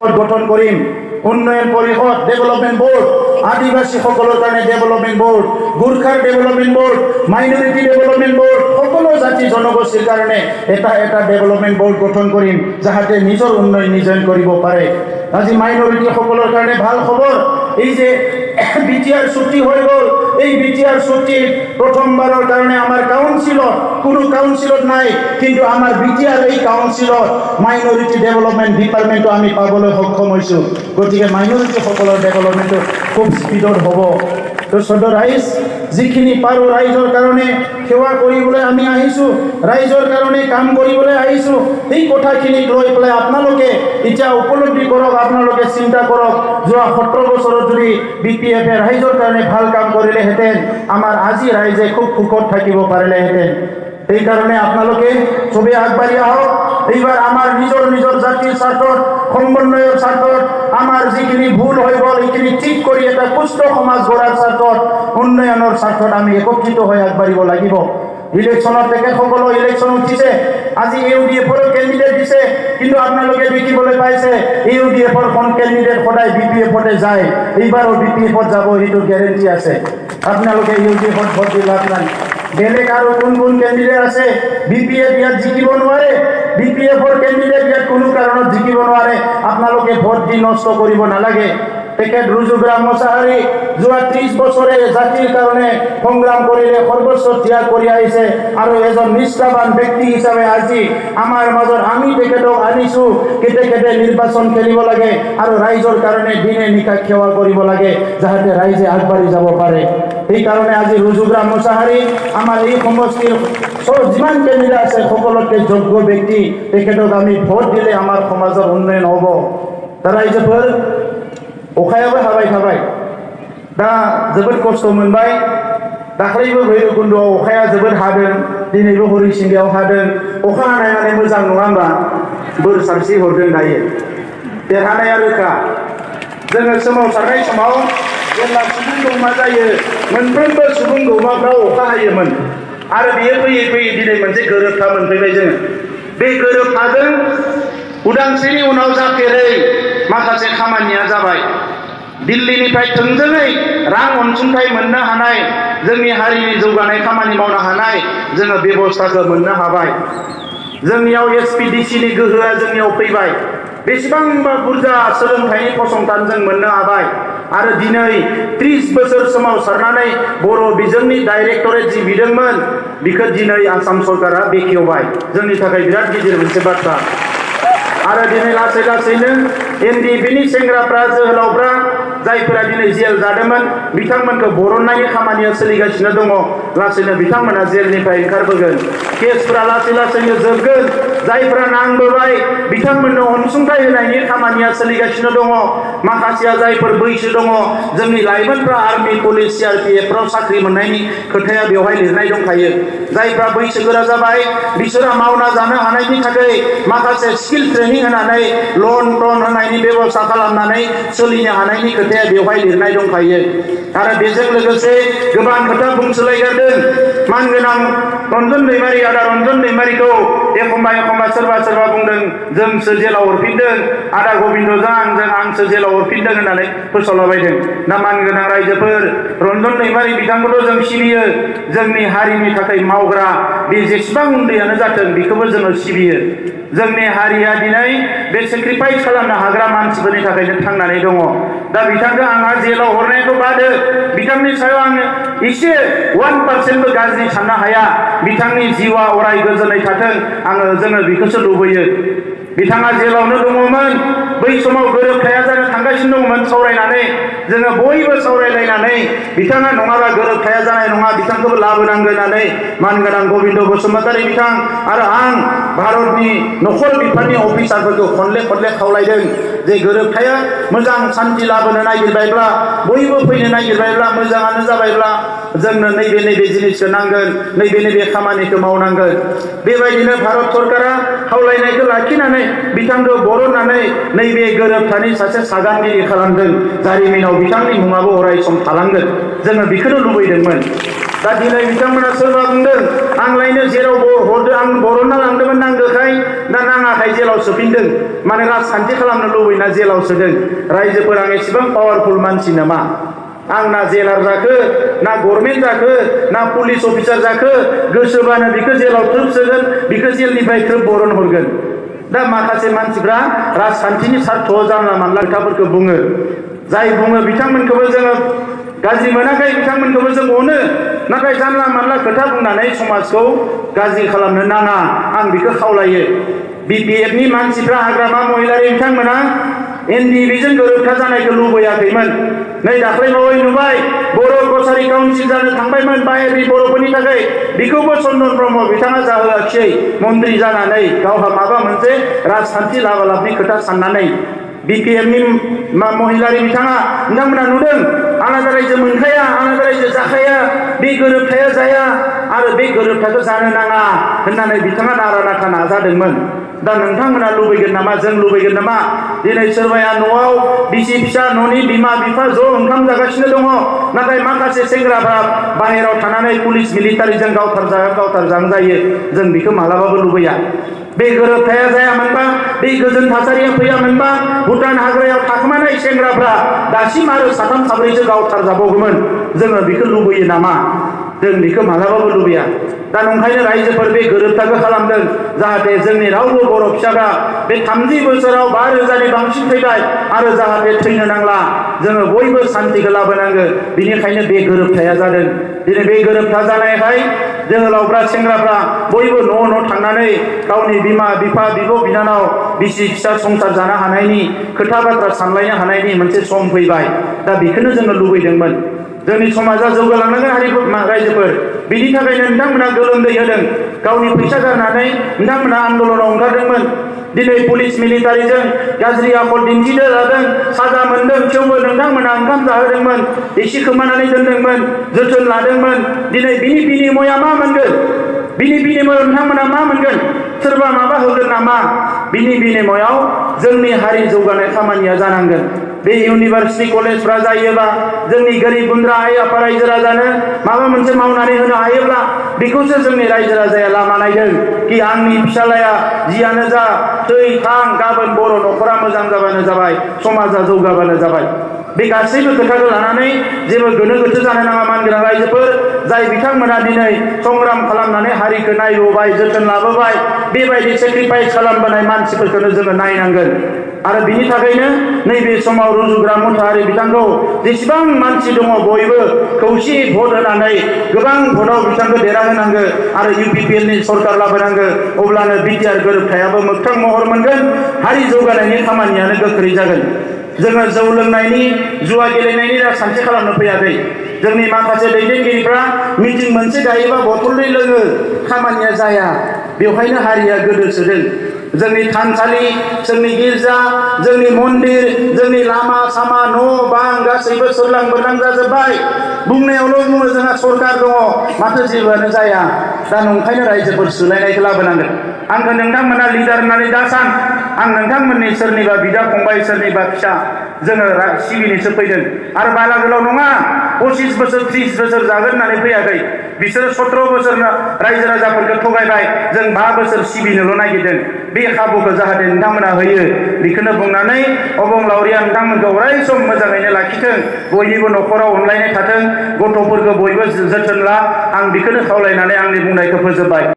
গঠন কৰিম উন্নয়ন পৰিষদ ডেভেলপমেন্ট বোর্ড আদিবাসী সকলৰ কাৰণে ডেভেলপমেন্ট বোর্ড গুৰখাৰ development board minority development board সকলো জাতি জনগোষ্ঠীৰ কাৰণে এটা ডেভেলপমেন্ট বোর্ড গঠন কৰিম যাহাতে নিজৰ উন্নয়ন নিজেই কৰিব পাৰে আজি মাইনৰিটি সকলৰ কাৰণে ভাল খবৰ এই যে বিটিআর ছুটি হৈ গ'ল এই বিটিআর ছুটি প্ৰথমবাৰৰ কাৰণে আমাৰ কাউন্সিলত কোনো কাউন্সিলত নাই কিন্তু আমাৰ বিটিআর এই কাউন্সিলত মাইনৰিটি ডেভেলপমেন্ট ডিপাৰ্টমেন্ট আমি পাবলৈ সক্ষম হৈছো গতিকে মাইনৰিটি সকলৰ ডেভেলপমেন্ট খুব স্পীডত হ'ব তো সদৌ ৰাইজ যিখিনি পাৰো ৰাইজৰ কাৰণে সেৱা কৰিবলৈ আমি আহিছো ৰাইজৰ কাৰণে কাম কৰিবলৈ আহিছো এই কথাখিনি লৈ পেলাই আপোনালোকে এতিয়া উপলব্ধি কৰক আপোনালোকে চিন্তা কৰক যোৱা 17 বছৰত যদি বিপিএফ ৰাইজৰ কাৰণে ভাল কাম কৰিলেহেঁতেন আমাৰ আজি ৰাইজে খুব সুখত থাকিব পাৰিলেহেঁতেন এই কাৰণে আপোনালোকে সবে আগবাঢ়ি আহক এইবাৰ আমাৰ নিজৰ জাতিৰ স্বাৰ্থত সমন্বয়ৰ স্বাৰ্থত আমাৰ যিখিনি ভুল হৈ গ'ল এইখিনি ঠিক কৰি এটা সুস্থ সমাজ গঢ়াৰ স্বাৰ্থত উন্নয়নৰ স্বাৰ্থত আমি একত্ৰিত হৈ আগবাঢ়িব লাগিব ইলেকশ্যনত তেখেতসকল ইলেকশ্যন উঠিছে আজি ইউডিএফৰ কেণ্ডিডেট দিছে কিন্তু আপোনালোকে দেখিবলৈ পাইছে ইউডিএফৰ কোন কেণ্ডিডেট সদায় বিপিএফতে যায় এইবাৰো বিপিএফত যাব এইটো গ্যাৰেণ্টি আছে আপোনালোকে ইউডিএফত ভোট দি লাভ নাই বেলেগ আৰু কোন কেণ্ডিডেট আছে বিপিএফ ইয়াত জিকিব নোৱাৰে বিপিএফৰ কেণ্ডিডেট ইয়াত কোনো কাৰণত জিকিব নোৱাৰে আপোনালোকে ভোট দি নষ্ট কৰিব নালাগে তেখেত ৰুজুগ্ৰাম মোছাহাৰী যোৱা 30 বছৰে জাতিৰ কাৰণে সংগ্ৰাম কৰিলে সৰ্বস্ব ত্যাগ কৰি আহিছে আৰু এজন নিষ্ঠাবান ব্যক্তি হিচাপে আজি আমাৰ মাজত আমি তেখেতক আনিছো কেতে নিৰ্বাচন খেলিব লাগে আৰু ৰাইজৰ কাৰণে দিনে নিশা সেৱা কৰিব লাগে যাতে ৰাইজে আগবাঢ়ি যাব পাৰে এই কাৰণে আজি ৰুজুগ্ৰাম মোছাহাৰী আমাৰ এই সমষ্টিৰ যিমান কেণ্ডিডেট আছে সকলোতকৈ যোগ্য ব্যক্তি তেখেতক আমি ভোট দিলে আমাৰ সমাজৰ উন্নয়ন হ'ব ৰাইজফोर अखायाबो हाबाय थाबाय दा जोबोद खस्थ' मोनबाय दाख्लैबो भैरबकुन्द'आव अखाया जोबोद हादों दिनैबो हरिसिंगायाव हादों अखा हानायानो मोजां नङा होनबा बोर सारस्रि हरदों दायो देरहानाया रोखा जोङो सोमावसारनाय समाव जेब्ला सुबुं गौमा जायो मोनफ्रोमबो सुबुं गौमाफ्राव अखा हायोमोन आरो बेयो फैयै दिनै मोनसे गोरोबथा मोनफैबाय जोङो बे गोरोबथाजों उदांस्रिनि उनाव जाफेरै माखासे खामानिया जाबाय दिल्लीनिफ्राय थोंजोङै रां अनसुंथाइ मोननो हानाय जोंनि हारिनि जौगानाय खामानि मावनो हानाय जोङो बेबस्थाखौ मोननो हाबाय जोंनियाव एसपिडिसिनि गोहोआ जोंनियाव फैबाय बेसेबांबा बुरजा सोलोंथाइनि फसंथान जों मोननो हाबाय आरो दिनै 30 बोसोर सोमावसारनानै बर' बिजोंनि डाइरेक्टरेट जि बिदोंमोन बिखौ दिनै आसाम सरकारा बेखेवबाय जोंनि थाखाय बिराद गिदिर मोनसे बाथ्रा आरो दिनै लासै लासैनो एनडिएफबिनि सेंग्राफ्रा जोहोलावफ्रा जायफोरा दिनै जेल जादोंमोन बिथांमोनखौ बरननायनि खामानिया सोलिगासिनो दङ लासैनो बिथांमोना जेलनिफ्राय ओंखारबोगोन केसफोरा लासै लासैनो जोबगोन जायफोरा नांबोबाय बिथांमोननो अनसुंथाइ होनायनि खामानिया सोलिगासिनो दङ माखासेया जायफोर बैसो दङ जोंनि लाइमोनफ्रा आर्मी पुलिस सिआरपिएफफ्राव साख्रि मोननायनि खोथाया बेवहाय लिरनाय दंखायो जायफ्रा बैसोगोरा जाबाय बिसोरा मावना जानो हानायनि थाखाय माखासे स्किल ट्रेनिं होनानै लन होनायनि बेबस्था खालामनानै सोलिनो हानायनि खोथाया बेवहाय लिरनाय दंखायो आरो बेजों लोगोसे गोबां खोथा बुंसोलायगारदों मानगोनां रन्जन दैमारि आदा रन्जन दैमारिखौ एखम्बा सोरबा बुंदों जोंसो जेलाव हरफिनदों आदा गबिन्दजों आंसो जेलाव हरफिनदों होननानै फोसावलाबायदों दा मानगोनां रायजोफोर रन्जन दैमारि बिथांखौथ' जों सिबियो जोंनि हारिनि थाखाय मावग्रा बे जेसेबां उन्दैयानो जाथों बेखौबो जोङो सिबियो जोंनि हारिया दिनै बे सेक्रिफाइस खालामनो हाग्रा मानसिफोरनि थाखायनो थांनानै दङ दा बिथांखौ आंहा जेलाव हरनायखौ बादो बिथांनि सायाव आङो एसे 1% गाज्रि साननो हाया बिथांनि जिउआ अराय गोजोनै थाथों जोङो बेखौसो लुबैयो बिथाङा जेलावनो दङमोन बै समाव गोरोबथाया जानो थांगासिनो दंमोन सावरायनानै जोङो बयबो सावरायलायनानै बिथाङा नङाबा गोरोबथाया जानाय नङा बिथांखौबो लाबोनांगोन होननानै मानगोनां गबिन्द बसुमतारी बिथां आरो आं भारतनि नखर बिफाननि अफिसारफोरखौ खनले खावलायदों जे गोरोबथाया मोजां शान्ति लाबोनो नागिरबायब्ला बयबो फैनो नागिरबायब्ला मोजाङानो जाबायब्ला जोंनो नैबे जिनिसखौ नांगोन नैबे खामानिखौ मावनांगोन बेबायदिनो भारत सरकारा खावलायनायखौ लाखिनानै बिथांखौ बरननानै नैबे गोरोबथानि सासे सागानगिरि खालामदों जारिमिनाव बिथांनि मुङाबो अराय सम थालांगोन जोङो बेखौनो लुबैदोंमोन दा दिनै बिथांमोना सोरबा बुंदों आंलायनो जेरावबो हरदो आं बरनना लांदोंमोन नांगोखाय दा नाङाखाय जेलाव सोफिनदों माने राजखान्थि खालामनो लुबैना जेलाव सोदों रायजोफोरा आं एसेबां पावारफुल मानसि नामा आं ना जेलार जाखो ना गभर्नमेन्ट जाखो ना पुलिस अफिसार जाखो गोसोबानो बिखौ जेलाव थ्रोब सोगोन बिखौ जेलनिफ्राय थ्रोब बरन हरगोन दा माखासे मानसिफ्रा राजखान्थिनि सार्थ'आव जानला मानला खोथाफोरखौ बुङो जाय बुङो बिथांमोनखौबो जोङो गाज्रि मोनाखै बिथांमोनखौबो जों अनो नाथाय जानला मानला खोथा बुंनानै समाजखौ गाज्रि खालामनो नाङा आं बेखौ खावलायो बिपिएफनि मानसिफ्रा हाग्रामा महिलारि बिथांमोना एनडिएफबिजों गोरोबथा जानायखौ लुबैयाखैमोन नै दाख्लैबावै नुबाय बर' कसारी काउन्सिल जानो थांबायमोन बाहेरनि बर'फोरनि थाखाय बेखौबो चन्दन ब्रह्म बिथाङा जाहोआखिसै मन्त्रि जानानै गावहा माबा मोनसे राजखान्थि लाबालाबनि खोथा साननानै बिपिएफनि महिलारि बिथांमोना नुदों आलादा रायजो मोनखाया आलादा रायजो जाखाया बे गोरोबथाया जाया आरो बे गोरोबथाखौ जानो नाङा होननानै बिथाङा नारा नाथा नाजादोंमोन दा नोंथांमोना लुबैगोन नामा जों लुबैगोन नामा दिनै सोरबाया न'आव बिसि फिसा न'नि बिमा बिफा ज' ओंखाम जागासिनो दङ नाथाय माखासे सेंग्राफ्रा बाहेरायाव थानानै पुलिस मिलिटारिजों गावथारजां जायो जों बेखौ मालाबाबो लुबैया बे गोरोबथाया जायामोनबा बे गोजोन थासारिया फैयामोनबा भुटान हाग्रायाव थाखोमानाय सेंग्राफ्रा दासिम आरो साथाम साब्रैसो गावथारजाबावगौमोन जोङो बेखौ लुबैयो नामा जों बेखौ मालाबाबो लुबैया दा नंखायनो रायजोफोर बे गोरोबथाखौ खालामदों जाहाथे जोंनि रावबो बर' फिसाफ्रा बे 30 बोसोराव 5,000नि बांसिन थैबाय आरो जाहाथे थैनो नांला जोङो बयबो शान्तिखौ लाबोनांगो बिनिखायनो बे गोरोबथाया जादों दिनै बे गोरोबथा जानायखाय जोहोलावफ्रा सेंग्राफ्रा बयबो न' थांनानै गावनि बिमा बिफा बिब' बिनानाव बिसि फिसा संसार जानो हानायनि खोथा बाथ्रा सानलायनो हानायनि मोनसे सम फैबाय दा बेखौनो जोङो लुबैदोंमोन जोंनि समाजा जौगालांनांगोन रायजोफोर बिनि थाखायनो नोंथांमोना गोलोमदै होदों गावनि फैसा गारनानै नोंथांमोना आन्दलनाव ओंखारदोंमोन दिनै पुलिस मिलिटारिजों गाज्रि आखल दिन्थिनो जादों साजा मोनदों थेवबो नोंथांमोना ओंखाम जाहोदोंमोन एसे खोमानानै दोनदोंमोन जोथोन लादोंमोन दिनै बिनि बिनिमया मा मोनगोन बिनि बिनिमयाव नोंथांमोना मा मोनगोन सोरबा माबा होगोन नामा बिनि बिनिमयाव जोंनि हारि जौगानाय खामानिया जानांगोन बे इउनिभार्सिटि कलेजफ्रा जायोबा जोंनि गोरिब गुन्द्रा आइ आफा रायजो राजानो माबा मोनसे मावनानै होनो हायोब्ला बेखौसो जोंनि रायजो राजाया लामा नायदों कि आंनि फिसालाया जियानो जा थै थां गाबोन बर' न'खरा मोजां जाबानो जाबाय समाजा जौगाबानो जाबाय बे गासैबो खोथाखौ लानानै जेबो गोनो गोथो जानो नाङा मानगोनां रायजोफोर जाय बिथांमोना दिनै संग्राम खालामनानै हारिखौ नायबोबाय जोथोन लाबोबाय बेबायदि सेक्रिफाइस खालामबोनाय मानसिफोरखौनो जोङो नायनांगोन आरो बिनि थाखायनो नैबे समाव रुजुग्रा मथाहारि बिथांखौ जेसेबां मानसि दङ बयबो खौसेयै भट होनानै गोबां भटआव बिथांखौ देरहाहोनांगौ आरो इउपिपिएलनि सरकार लाबोनांगौ अब्लानो बिटिआर गोरोबथायाबो मोगथां महर मोनगोन हारि जौगानायनि खामानियानो गोख्रै जागोन जोङो जौ लोंनायनि जुवा गेलेनायनि राजखान्थि खालामनो फैयाखै जोंनि माखासे दैदेनगिरिफ्रा मिटिं मोनसे गायोबा बथलनै लोङो खामानिया जाया बेवहायनो हारिया गोदोसोदों जोंनि थानसालि जोंनि गिर्जा जोंनि मन्दिर जोंनि लामा सामा न' बां गासैबो सोरलां बोरलां जाजोब्बाय बुंनायावल' बुङो जोंहा सरकार दङ माथो जेबोआनो जाया दा नंखायनो रायजोफोर सोलायनायखौ लाबोनांगोन आंखौ नोंथांमोना लिडार होननानै दा सान आं नोंथांमोननि सोरनिबा बिदा फंबाय सोरनिबा फिसा जोङो सिबिनोसो फैदों आरो बाला गोलाव नङा 25 बोसोर 30 बोसोर जागोन होननानै फैयाखै बिसोरो 17 बोसोर रायजो राजाफोरखौ थगायबाय जों 5 बोसोर सिबिनोल' नागिरदों बे खाबुखौ जाहाथे नोंथांमोना होयो बेखौनो बुंनानै अबंलावरिया नोंथांमोनखौ अराय सम मोजाङैनो लाखिथों बयनिबो न'खराव अनलायनाय थाथों गथ'फोरखौ बयबो जोथोन ला आं बेखौनो खावलायनानै आंनि बुंनायखौ फोजोबबाय।